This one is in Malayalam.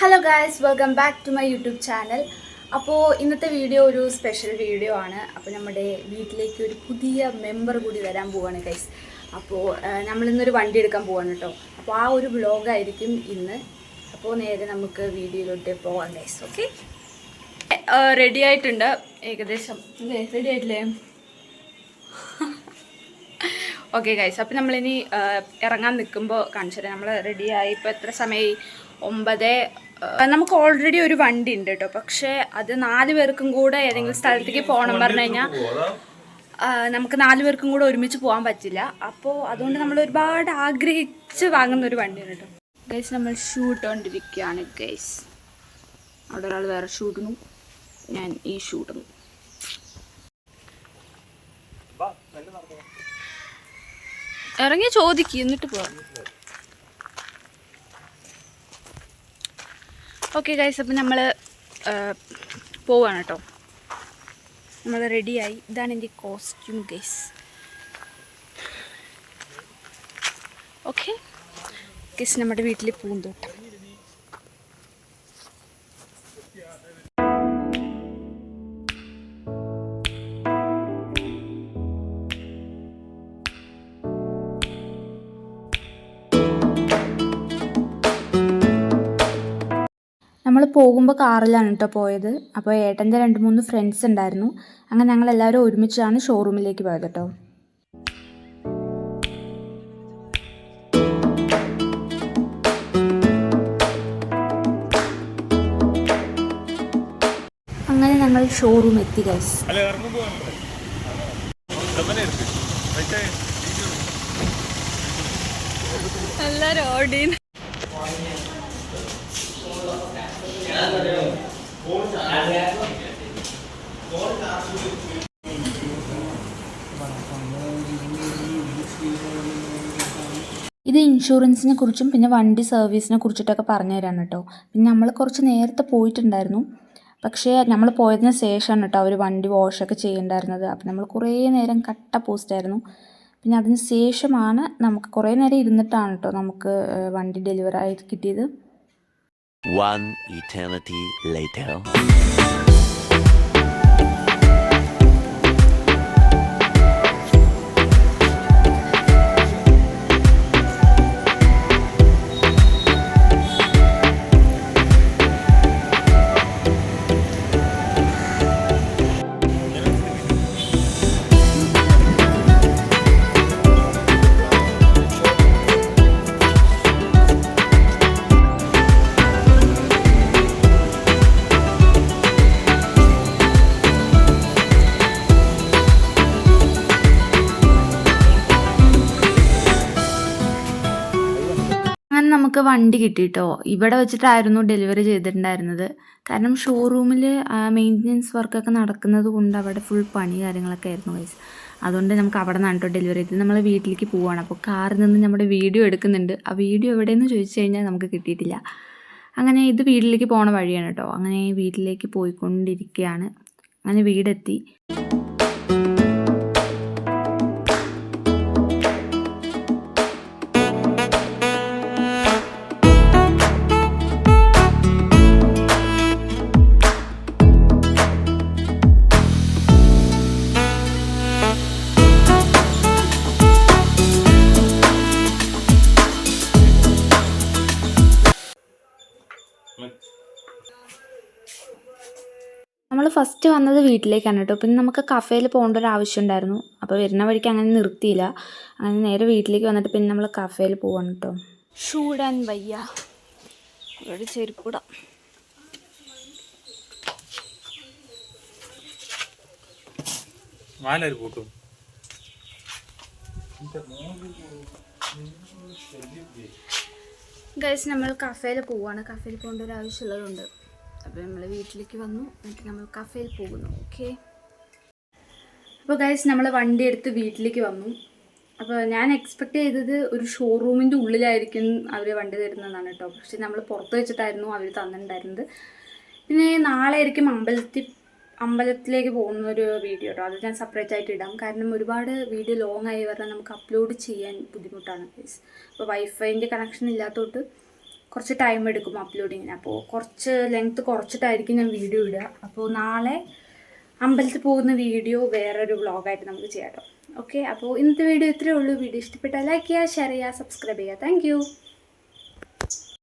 Hello guys, welcome back to my YouTube channel. അപ്പോൾ ഇന്നത്തെ വീഡിയോ ഒരു സ്പെഷ്യൽ വീഡിയോ ആണ്. അപ്പോൾ നമ്മുടെ വീട്ടിലേക്ക് ഒരു പുതിയ മെമ്പർ കൂടി വരാൻ പോവാണ് ഗൈസ്. അപ്പോൾ നമ്മളിന്നൊരു വണ്ടി എടുക്കാൻ പോവാണ് കേട്ടോ. അപ്പോൾ ആ ഒരു വ്ളോഗായിരിക്കും ഇന്ന്. അപ്പോൾ നേരെ നമുക്ക് വീഡിയോയിലോട്ട് പോവാം ഗൈസ്. ഓക്കെ, റെഡി ആയിട്ടുണ്ട് ഏകദേശം. അല്ലേ, റെഡി ആയിട്ടില്ലേ? ഓക്കെ ഗൈസ്, അപ്പോൾ നമ്മളിനി ഇറങ്ങാൻ നിൽക്കുമ്പോൾ കാണിച്ചു തരാം. നമ്മൾ റെഡിയായി. ഇപ്പോൾ എത്ര സമയമായി? 9. നമുക്ക് ഓൾറെഡി ഒരു വണ്ടി ഉണ്ട് കേട്ടോ. പക്ഷേ അത് 4 പേർക്കും കൂടെ ഏതെങ്കിലും സ്ഥലത്തേക്ക് പോകണം പറഞ്ഞു കഴിഞ്ഞാൽ നമുക്ക് 4 പേർക്കും കൂടെ ഒരുമിച്ച് പോകാൻ പറ്റില്ല. അപ്പോൾ അതുകൊണ്ട് നമ്മൾ ഒരുപാട് ആഗ്രഹിച്ച് വാങ്ങുന്ന ഒരു വണ്ടിയാണ് കേട്ടോ. ഗൈസ്, നമ്മൾ ഷൂ ഇട്ടുകൊണ്ടിരിക്കുകയാണ് ഗൈസ്. അവിടെ ഒരാൾ വേറെ ഷൂ ഇടുന്നു, ഞാൻ ഈ ഷൂ ഇടുന്നു. ഇറങ്ങി ചോദിക്കും എന്നിട്ട് പോവാം. ഓക്കെ ഗൈസ്, അപ്പം നമ്മൾ പോവാണ് കേട്ടോ. നമ്മൾ റെഡിയായി. ഇതാണ് എൻ്റെ കോസ്റ്റ്യൂം ഗൈസ്. ഓക്കെ ഗൈസ്, നമ്മുടെ വീട്ടിൽ പൂന്തോട്ടം. നമ്മൾ പോകുമ്പോൾ കാറിലാണ് കേട്ടോ പോയത്. അപ്പോൾ ഏട്ടൻ്റെ 2-3 ഫ്രണ്ട്സ് ഉണ്ടായിരുന്നു. അങ്ങനെ ഞങ്ങളെല്ലാവരും ഒരുമിച്ചാണ് ഷോറൂമിലേക്ക് പോയത് കേട്ടോ. അങ്ങനെ ഞങ്ങൾ ഷോറൂം എത്തി ഗൈസ്. എല്ലാവരും ഓടി. ഇത് ഇൻഷുറൻസിനെ കുറിച്ചും പിന്നെ വണ്ടി സർവീസിനെ കുറിച്ചിട്ടൊക്കെ പറഞ്ഞു തരാണ് കേട്ടോ. പിന്നെ നമ്മൾ കുറച്ച് നേരത്തെ പോയിട്ടുണ്ടായിരുന്നു. പക്ഷേ നമ്മൾ പോയതിന് ശേഷമാണ് കേട്ടോ അവർ വണ്ടി വാഷൊക്കെ ചെയ്യേണ്ടായിരുന്നത്. അപ്പം നമ്മൾ കുറേ നേരം കട്ട പോസ്റ്റായിരുന്നു. പിന്നെ അതിന് ശേഷമാണ് നമുക്ക് കുറേ നേരം ഇരുന്നിട്ടാണ് കേട്ടോ നമുക്ക് വണ്ടി ഡെലിവറി ആയി കിട്ടിയത്. One eternity later. നമുക്ക് വണ്ടി കിട്ടിയിട്ടോ. ഇവിടെ വെച്ചിട്ടായിരുന്നു ഡെലിവറി ചെയ്തിട്ടുണ്ടായിരുന്നത്. കാരണം ഷോറൂമിൽ മെയിൻ്റനൻസ് വർക്കൊക്കെ നടക്കുന്നത് കൊണ്ട് അവിടെ ഫുൾ പണി കാര്യങ്ങളൊക്കെ ആയിരുന്നു ഗൈസ്. അതുകൊണ്ട് നമുക്ക് അവിടെ നിന്നാണ് കേട്ടോ ഡെലിവറി ചെയ്തത്. നമ്മൾ വീട്ടിലേക്ക് പോവുകയാണ്. അപ്പോൾ കാറിൽ നിന്ന് നമ്മുടെ വീഡിയോ എടുക്കുന്നുണ്ട്. ആ വീഡിയോ എവിടെയെന്ന് ചോദിച്ചു കഴിഞ്ഞാൽ നമുക്ക് കിട്ടിയിട്ടില്ല. അങ്ങനെ ഇത് വീട്ടിലേക്ക് പോണ വഴിയാണ് കേട്ടോ. അങ്ങനെ വീട്ടിലേക്ക് പോയിക്കൊണ്ടിരിക്കുകയാണ്. അങ്ങനെ വീടെത്തി. നമ്മൾ ഫസ്റ്റ് വന്നത് വീട്ടിലേക്കാണ് കേട്ടോ. പിന്നെ നമുക്ക് കഫേയിൽ പോകേണ്ട ഒരു ആവശ്യം ഉണ്ടായിരുന്നു. അപ്പോൾ വരുന്ന വഴിക്ക് അങ്ങനെ നിർത്തിയില്ല. അങ്ങനെ നേരെ വീട്ടിലേക്ക് വന്നിട്ട് പിന്നെ നമ്മൾ കഫേയിൽ പോവാണ് കേട്ടോ. ഷൂടാൻ വയ്യ, ഇവിടെ ചെരുപ്പിടാം. ഗൈസ്, നമ്മൾ കഫേയിൽ പോവാണ്. കഫേയിൽ പോകേണ്ട ഒരു ആവശ്യമുള്ളതുകൊണ്ട് അപ്പോൾ നമ്മൾ വീട്ടിലേക്ക് വന്നു. എന്നിട്ട് നമ്മൾ കഫേയിൽ പോകുന്നു. ഓക്കെ, അപ്പോൾ ഗൈസ് നമ്മൾ വണ്ടി എടുത്ത് വീട്ടിലേക്ക് വന്നു. അപ്പോൾ ഞാൻ എക്സ്പെക്റ്റ് ചെയ്തത് ഒരു ഷോറൂമിൻ്റെ ഉള്ളിലായിരിക്കും അവർ വണ്ടി തരുന്നതാണ് കേട്ടോ. പക്ഷേ നമ്മൾ പുറത്ത് വെച്ചിട്ടായിരുന്നു അവർ തന്നിട്ടുണ്ടായിരുന്നത്. പിന്നെ നാളെ ആയിരിക്കും അമ്പലത്തിലേക്ക് പോകുന്നൊരു വീഡിയോ കേട്ടോ. അത് ഞാൻ സെപ്പറേറ്റ് ആയിട്ട് ഇടാം. കാരണം ഒരുപാട് വീഡിയോ ലോങ് ആയി പറഞ്ഞാൽ നമുക്ക് അപ്ലോഡ് ചെയ്യാൻ ബുദ്ധിമുട്ടാണ് ഗൈസ്. അപ്പോൾ വൈഫൈൻ്റെ കണക്ഷൻ ഇല്ലാത്തതുകൊണ്ട് കുറച്ച് ടൈം എടുക്കും അപ്ലോഡിങ്ങിന്. അപ്പോൾ കുറച്ച് ലെങ്ത്ത് കുറച്ചിട്ടായിരിക്കും ഞാൻ വീഡിയോ ഇടുക. അപ്പോൾ നാളെ അമ്പലത്തിൽ പോകുന്ന വീഡിയോ വേറൊരു വ്ളോഗായിട്ട് നമുക്ക് ചെയ്യാം കേട്ടോ. ഓക്കെ, അപ്പോൾ ഇന്നത്തെ വീഡിയോ ഇത്രയേ ഉള്ളൂ. വീഡിയോ ഇഷ്ടപ്പെട്ടാൽ ലൈക്ക് ചെയ്യുക, ഷെയർ ചെയ്യുക, സബ്സ്ക്രൈബ് ചെയ്യുക. താങ്ക്